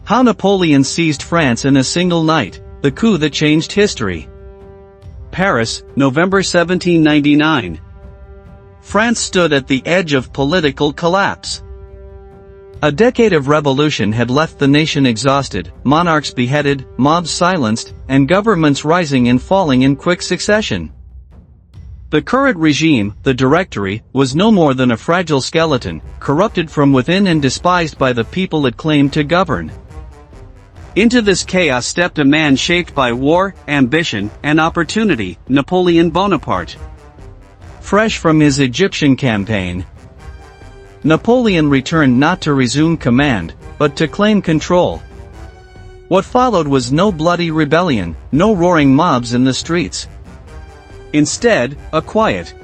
How Napoleon seized France in a single night, the coup that changed history. Paris, November 1799. France stood at the edge of political collapse. A decade of revolution had left the nation exhausted, monarchs beheaded, mobs silenced, and governments rising and falling in quick succession. The current regime, the Directory, was no more than a fragile skeleton, corrupted from within and despised by the people it claimed to govern. Into this chaos stepped a man shaped by war, ambition, and opportunity, Napoleon Bonaparte. Fresh from his Egyptian campaign, Napoleon returned not to resume command, but to claim control. What followed was no bloody rebellion, no roaring mobs in the streets. Instead, a quiet,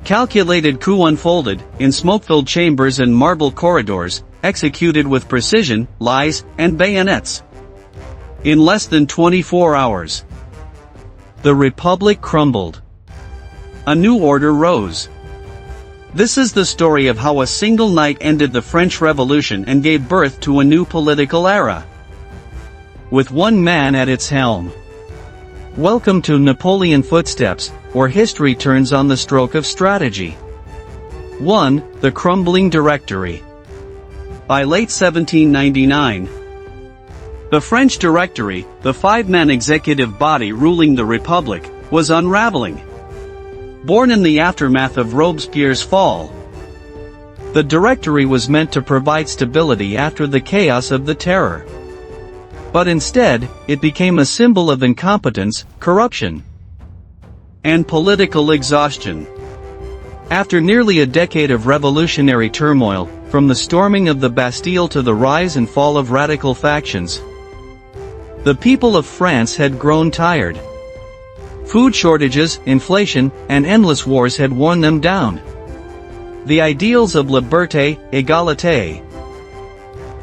calculated coup unfolded, in smoke-filled chambers and marble corridors, executed with precision, lies, and bayonets. In less than 24 hours, the Republic crumbled. A new order rose. This is the story of how a single night ended the French Revolution and gave birth to a new political era, with one man at its helm. Welcome to Napoleon Footsteps, where history turns on the stroke of strategy. 1. The Crumbling Directory. By late 1799, the French Directory, the five-man executive body ruling the Republic, was unraveling. Born in the aftermath of Robespierre's fall, the Directory was meant to provide stability after the chaos of the Terror. But instead, it became a symbol of incompetence, corruption, and political exhaustion. After nearly a decade of revolutionary turmoil, from the storming of the Bastille to the rise and fall of radical factions, the people of France had grown tired. Food shortages, inflation, and endless wars had worn them down. The ideals of liberté, égalité,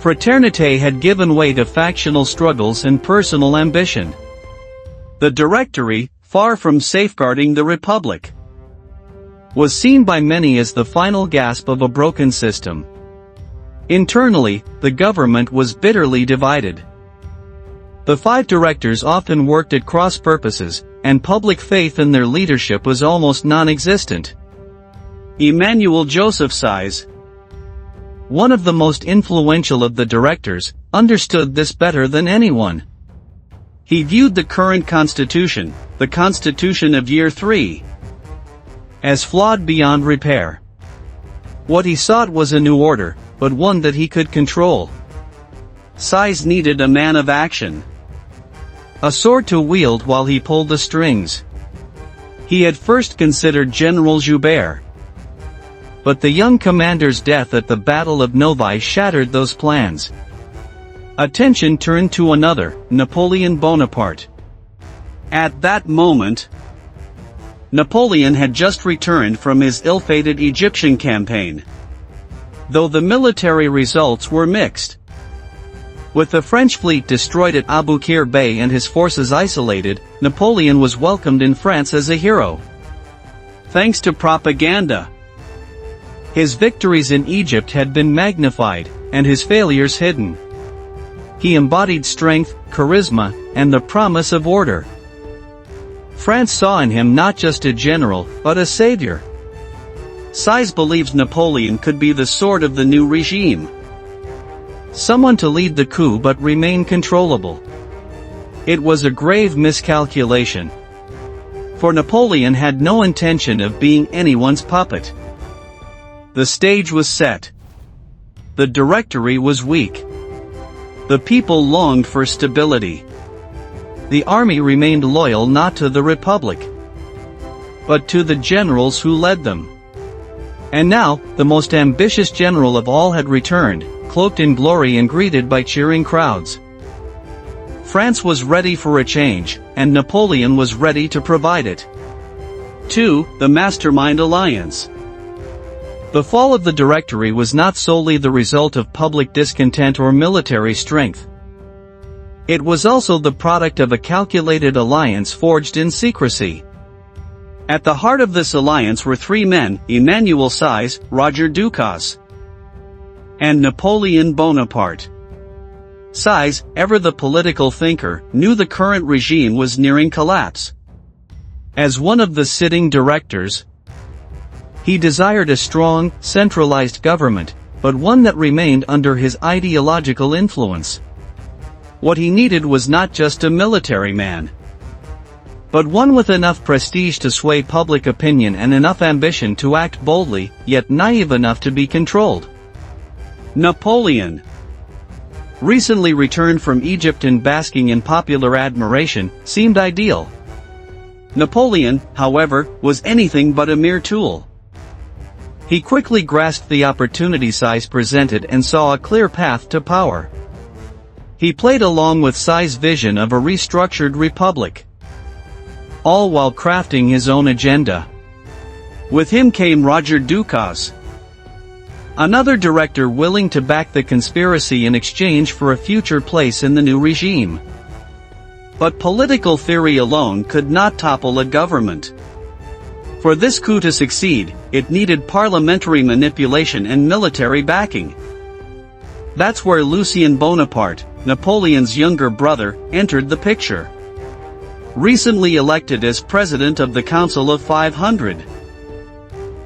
fraternité had given way to factional struggles and personal ambition. The Directory, far from safeguarding the Republic, was seen by many as the final gasp of a broken system. Internally, the government was bitterly divided. The five directors often worked at cross purposes, and public faith in their leadership was almost non-existent. Emmanuel Joseph Sieyès, one of the most influential of the directors, understood this better than anyone. He viewed the current constitution, the Constitution of Year 3, as flawed beyond repair. What he sought was a new order, but one that he could control. Sieyès needed a man of action, a sword to wield while he pulled the strings. He had first considered General Joubert, but the young commander's death at the Battle of Novae shattered those plans. Attention turned to another, Napoleon Bonaparte. At that moment, Napoleon had just returned from his ill-fated Egyptian campaign, though the military results were mixed. With the French fleet destroyed at Aboukir Bay and his forces isolated, Napoleon was welcomed in France as a hero. Thanks to propaganda, his victories in Egypt had been magnified, and his failures hidden. He embodied strength, charisma, and the promise of order. France saw in him not just a general, but a savior. Sieyès believes Napoleon could be the sword of the new regime. Someone to lead the coup but remain controllable. It was a grave miscalculation, for Napoleon had no intention of being anyone's puppet. The stage was set. The Directory was weak. The people longed for stability. The army remained loyal not to the Republic, but to the generals who led them. And now, the most ambitious general of all had returned, cloaked in glory and greeted by cheering crowds. France was ready for a change, and Napoleon was ready to provide it. 2. The Mastermind Alliance. The fall of the Directory was not solely the result of public discontent or military strength. It was also the product of a calculated alliance forged in secrecy. At the heart of this alliance were three men, Emmanuel Sieyès, Roger Ducasse, and Napoleon Bonaparte. Sieyès, ever the political thinker, knew the current regime was nearing collapse. As one of the sitting directors, he desired a strong, centralized government, but one that remained under his ideological influence. What he needed was not just a military man, but one with enough prestige to sway public opinion and enough ambition to act boldly, yet naive enough to be controlled. Napoleon, recently returned from Egypt and basking in popular admiration, seemed ideal. Napoleon, however, was anything but a mere tool. He quickly grasped the opportunity Sieyès presented and saw a clear path to power. He played along with Sieyès' vision of a restructured republic, all while crafting his own agenda. With him came Roger Ducasse, another director willing to back the conspiracy in exchange for a future place in the new regime. But political theory alone could not topple a government. For this coup to succeed, it needed parliamentary manipulation and military backing. That's where Lucien Bonaparte, Napoleon's younger brother, entered the picture. Recently elected as president of the Council of 500,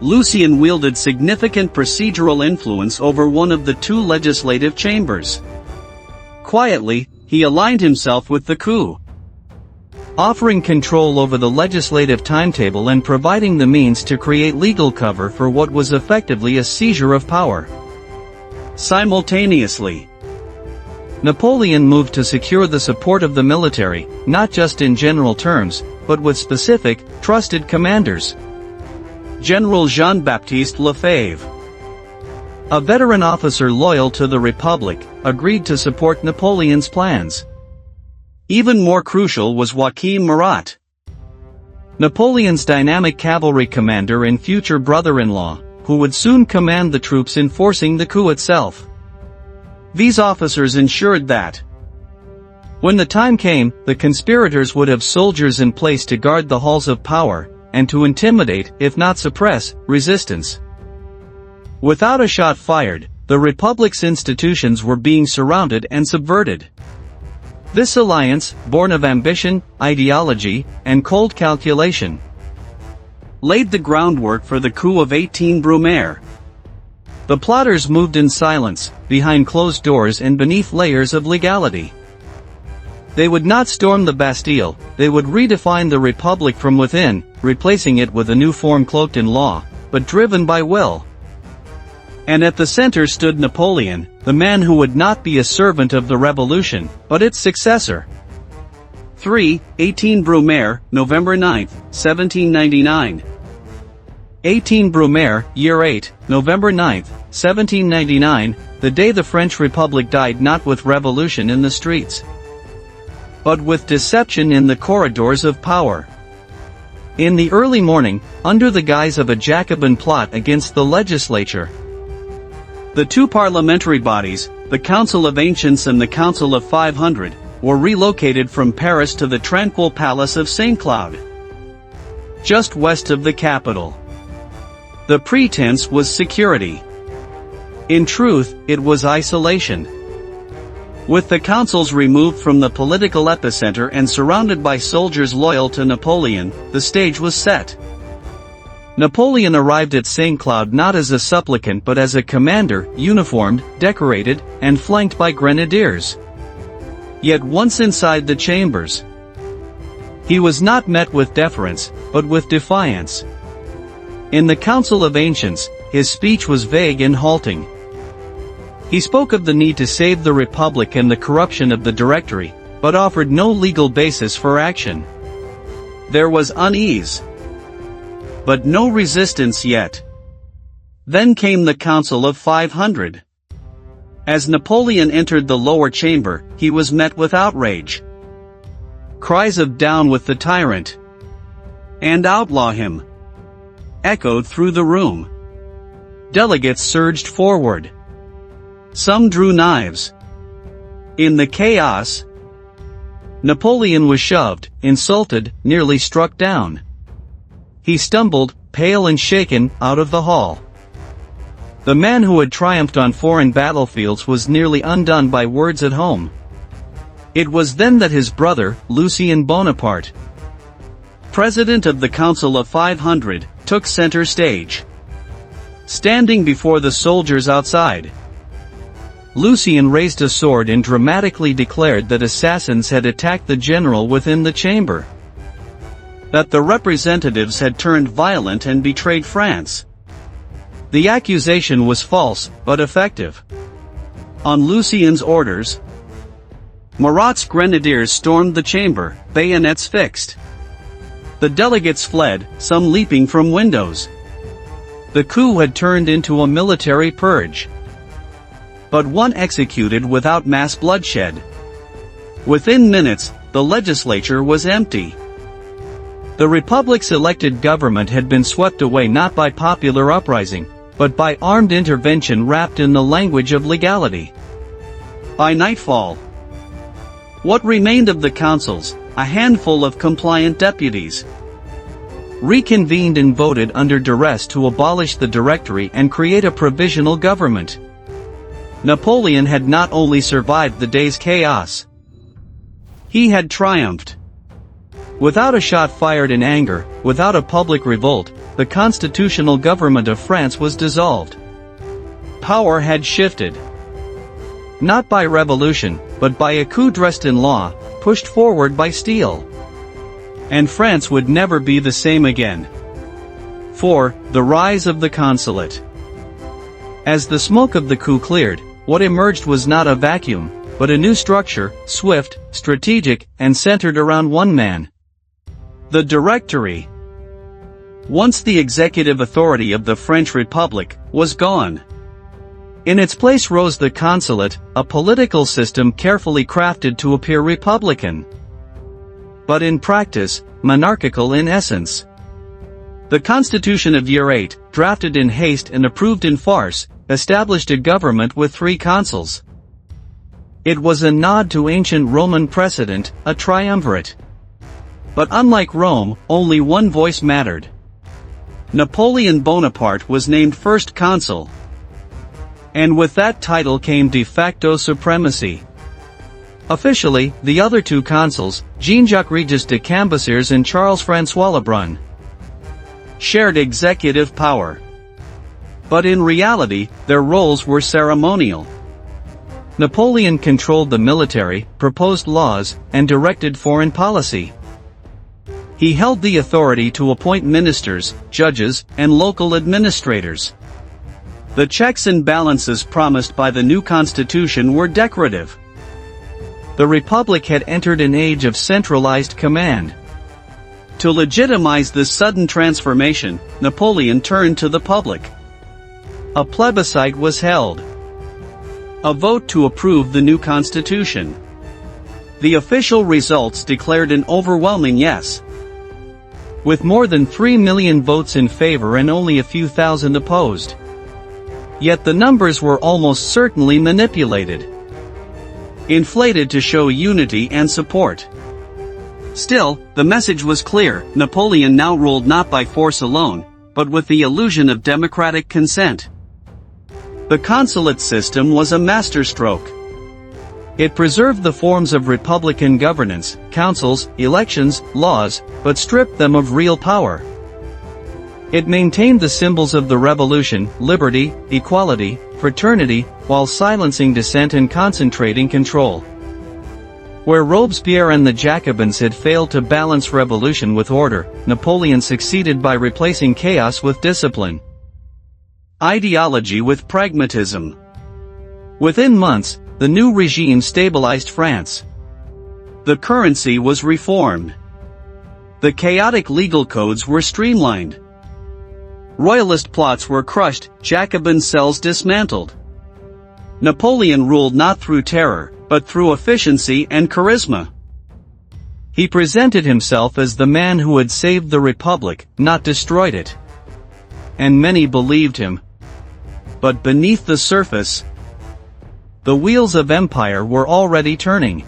Lucien wielded significant procedural influence over one of the two legislative chambers. Quietly, he aligned himself with the coup, offering control over the legislative timetable and providing the means to create legal cover for what was effectively a seizure of power. Simultaneously, Napoleon moved to secure the support of the military, not just in general terms, but with specific, trusted commanders. General Jean-Baptiste Lefebvre, a veteran officer loyal to the Republic, agreed to support Napoleon's plans. Even more crucial was Joachim Murat, Napoleon's dynamic cavalry commander and future brother-in-law, who would soon command the troops enforcing the coup itself. These officers ensured that, when the time came, the conspirators would have soldiers in place to guard the halls of power, and to intimidate, if not suppress, resistance. Without a shot fired, the Republic's institutions were being surrounded and subverted. This alliance, born of ambition, ideology, and cold calculation, laid the groundwork for the coup of 18 Brumaire. The plotters moved in silence, behind closed doors and beneath layers of legality. They would not storm the Bastille, they would redefine the Republic from within, replacing it with a new form cloaked in law, but driven by will. And at the center stood Napoleon, the man who would not be a servant of the revolution, but its successor. 18 Brumaire, November 9, 1799. 18 Brumaire, Year 8, November 9, 1799, the day the French Republic died, not with revolution in the streets, but with deception in the corridors of power. In the early morning, under the guise of a Jacobin plot against the legislature, the two parliamentary bodies, the Council of Ancients and the Council of 500, were relocated from Paris to the tranquil palace of Saint-Cloud, just west of the capital. The pretense was security. In truth, it was isolation. With the councils removed from the political epicenter and surrounded by soldiers loyal to Napoleon, the stage was set. Napoleon arrived at Saint-Cloud not as a supplicant but as a commander, uniformed, decorated, and flanked by grenadiers. Yet once inside the chambers, he was not met with deference, but with defiance. In the Council of Ancients, his speech was vague and halting. He spoke of the need to save the Republic and the corruption of the Directory, but offered no legal basis for action. There was unease, but no resistance yet. Then came the Council of 500. As Napoleon entered the lower chamber, he was met with outrage. Cries of "Down with the tyrant!" and "Outlaw him!" echoed through the room. Delegates surged forward. Some drew knives. In the chaos, Napoleon was shoved, insulted, nearly struck down. He stumbled, pale and shaken, out of the hall. The man who had triumphed on foreign battlefields was nearly undone by words at home. It was then that his brother, Lucien Bonaparte, president of the Council of 500, took center stage. Standing before the soldiers outside, Lucien raised a sword and dramatically declared that assassins had attacked the general within the chamber, that the representatives had turned violent and betrayed France. The accusation was false, but effective. On Lucien's orders, Marat's grenadiers stormed the chamber, bayonets fixed. The delegates fled, some leaping from windows. The coup had turned into a military purge, but one executed without mass bloodshed. Within minutes, the legislature was empty. The Republic's elected government had been swept away not by popular uprising, but by armed intervention wrapped in the language of legality. By nightfall, what remained of the councils, a handful of compliant deputies, reconvened and voted under duress to abolish the Directory and create a provisional government. Napoleon had not only survived the day's chaos, he had triumphed. Without a shot fired in anger, without a public revolt, the constitutional government of France was dissolved. Power had shifted. Not by revolution, but by a coup dressed in law, pushed forward by steel. And France would never be the same again. 4. The rise of the Consulate. As the smoke of the coup cleared, what emerged was not a vacuum, but a new structure, swift, strategic, and centered around one man: the Directory. Once the executive authority of the French Republic was gone, in its place rose the Consulate, a political system carefully crafted to appear republican, but in practice, monarchical in essence. The Constitution of Year 8, drafted in haste and approved in farce, established a government with 3 consuls. It was a nod to ancient Roman precedent, a triumvirate. But unlike Rome, only one voice mattered. Napoleon Bonaparte was named First Consul, and with that title came de facto supremacy. Officially, the other 2 consuls, Jean-Jacques Regis de Cambaceres and Charles-François Lebrun, shared executive power. But in reality, their roles were ceremonial. Napoleon controlled the military, proposed laws, and directed foreign policy. He held the authority to appoint ministers, judges, and local administrators. The checks and balances promised by the new constitution were decorative. The Republic had entered an age of centralized command. To legitimize this sudden transformation, Napoleon turned to the public. A plebiscite was held. A vote to approve the new constitution. The official results declared an overwhelming yes, with more than 3 million votes in favor and only a few thousand opposed. Yet the numbers were almost certainly manipulated, inflated to show unity and support. Still, the message was clear: Napoleon now ruled not by force alone, but with the illusion of democratic consent. The consulate system was a masterstroke. It preserved the forms of republican governance, councils, elections, laws, but stripped them of real power. It maintained the symbols of the revolution, liberty, equality, fraternity, while silencing dissent and concentrating control. Where Robespierre and the Jacobins had failed to balance revolution with order, Napoleon succeeded by replacing chaos with discipline, ideology with pragmatism. Within months, the new regime stabilized France. The currency was reformed. The chaotic legal codes were streamlined. Royalist plots were crushed, Jacobin cells dismantled. Napoleon ruled not through terror, but through efficiency and charisma. He presented himself as the man who had saved the Republic, not destroyed it. And many believed him. But beneath the surface, the wheels of empire were already turning.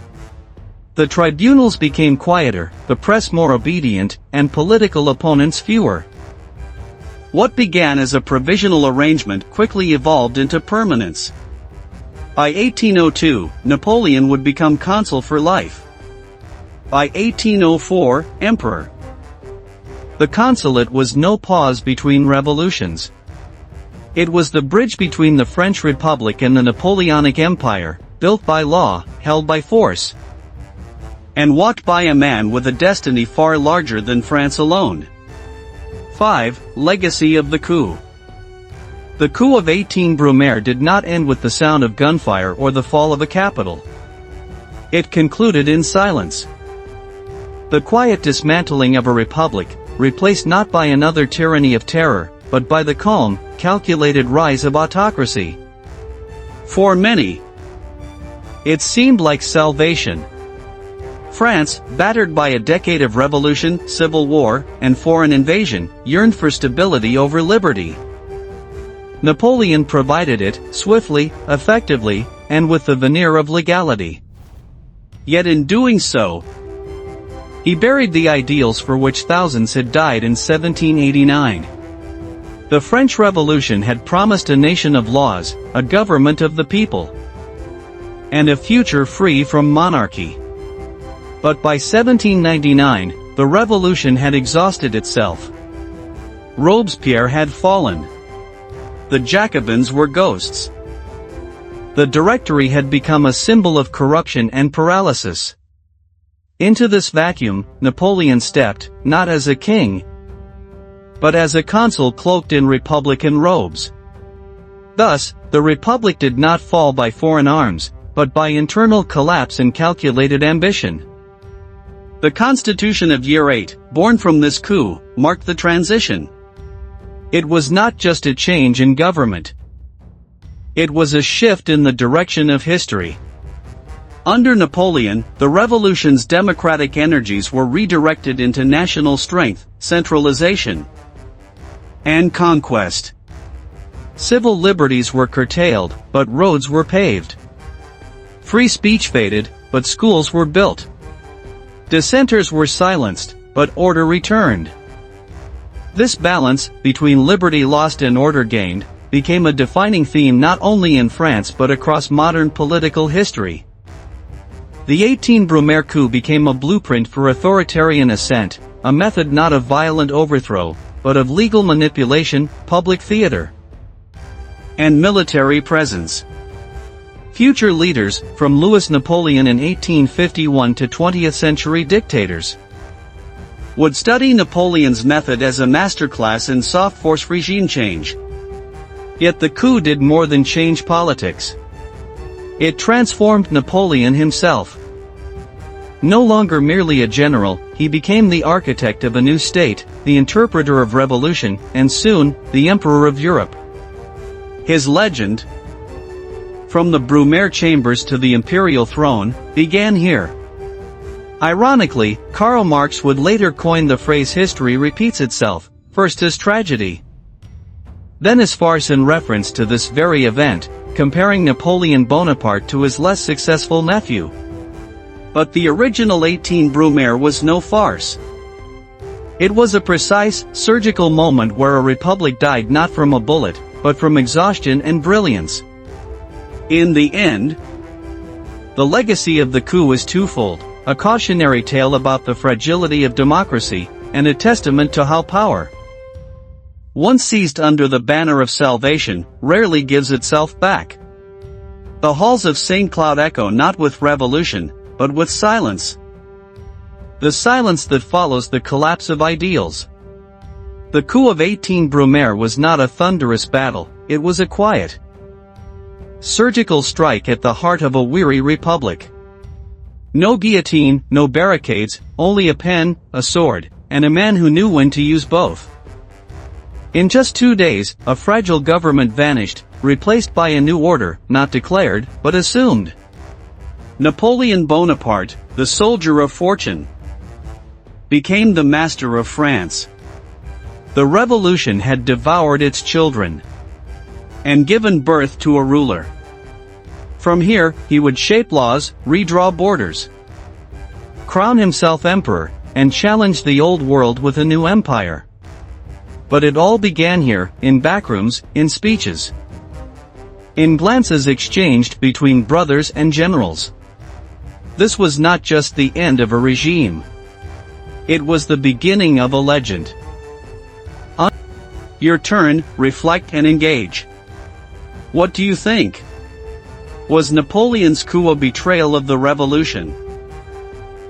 The tribunals became quieter, the press more obedient, and political opponents fewer. What began as a provisional arrangement quickly evolved into permanence. By 1802, Napoleon would become consul for life. By 1804, emperor. The consulate was no pause between revolutions. It was the bridge between the French Republic and the Napoleonic Empire, built by law, held by force, and walked by a man with a destiny far larger than France alone. 5. Legacy of the coup. The coup of 18 Brumaire did not end with the sound of gunfire or the fall of a capital. It concluded in silence. The quiet dismantling of a republic, replaced not by another tyranny of terror, but by the calm, calculated rise of autocracy. For many, it seemed like salvation. France, battered by a decade of revolution, civil war, and foreign invasion, yearned for stability over liberty. Napoleon provided it, swiftly, effectively, and with the veneer of legality. Yet in doing so, he buried the ideals for which thousands had died in 1789. The French Revolution had promised a nation of laws, a government of the people, and a future free from monarchy. But by 1799, the revolution had exhausted itself. Robespierre had fallen. The Jacobins were ghosts. The Directory had become a symbol of corruption and paralysis. Into this vacuum, Napoleon stepped, not as a king, but as a consul cloaked in republican robes. Thus, the republic did not fall by foreign arms, but by internal collapse and calculated ambition. The Constitution of Year VIII, born from this coup, marked the transition. It was not just a change in government. It was a shift in the direction of history. Under Napoleon, the revolution's democratic energies were redirected into national strength, centralization, and conquest. Civil liberties were curtailed, but roads were paved. Free speech faded, but schools were built. Dissenters were silenced, but order returned. This balance, between liberty lost and order gained, became a defining theme not only in France but across modern political history. The 18 Brumaire coup became a blueprint for authoritarian ascent, a method not of violent overthrow, but of legal manipulation, public theater, and military presence. Future leaders, from Louis Napoleon in 1851 to 20th-century dictators, would study Napoleon's method as a masterclass in soft force regime change. Yet the coup did more than change politics. It transformed Napoleon himself. No longer merely a general, he became the architect of a new state, the interpreter of revolution, and soon, the emperor of Europe. His legend, from the Brumaire chambers to the imperial throne, began here. Ironically, Karl Marx would later coin the phrase history repeats itself, first as tragedy, then as farce in reference to this very event, comparing Napoleon Bonaparte to his less successful nephew. But the original 18 Brumaire was no farce. It was a precise, surgical moment where a republic died not from a bullet, but from exhaustion and brilliance. In the end, the legacy of the coup was twofold: a cautionary tale about the fragility of democracy, and a testament to how power, once seized under the banner of salvation, rarely gives itself back. The halls of Saint-Cloud echo not with revolution, but with silence. The silence that follows the collapse of ideals. The coup of 18 Brumaire was not a thunderous battle, it was a quiet, surgical strike at the heart of a weary republic. No guillotine, no barricades, only a pen, a sword, and a man who knew when to use both. In just 2 days, a fragile government vanished, replaced by a new order, not declared, but assumed. Napoleon Bonaparte, the soldier of fortune, became the master of France. The revolution had devoured its children and given birth to a ruler. From here, he would shape laws, redraw borders, crown himself emperor, and challenge the old world with a new empire. But it all began here, in backrooms, in speeches. in glances exchanged between brothers and generals. This was not just the end of a regime. It was the beginning of a legend. Your turn, reflect and engage. What do you think? Was Napoleon's coup a betrayal of the revolution?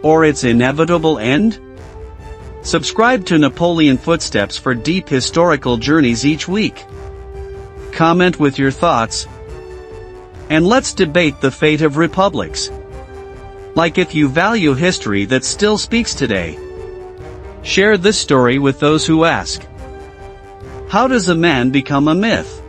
Or its inevitable end? Subscribe to Napoleon Footsteps for deep historical journeys each week. Comment with your thoughts. And let's debate the fate of republics. Like if you value history that still speaks today. Share this story with those who ask. How does a man become a myth?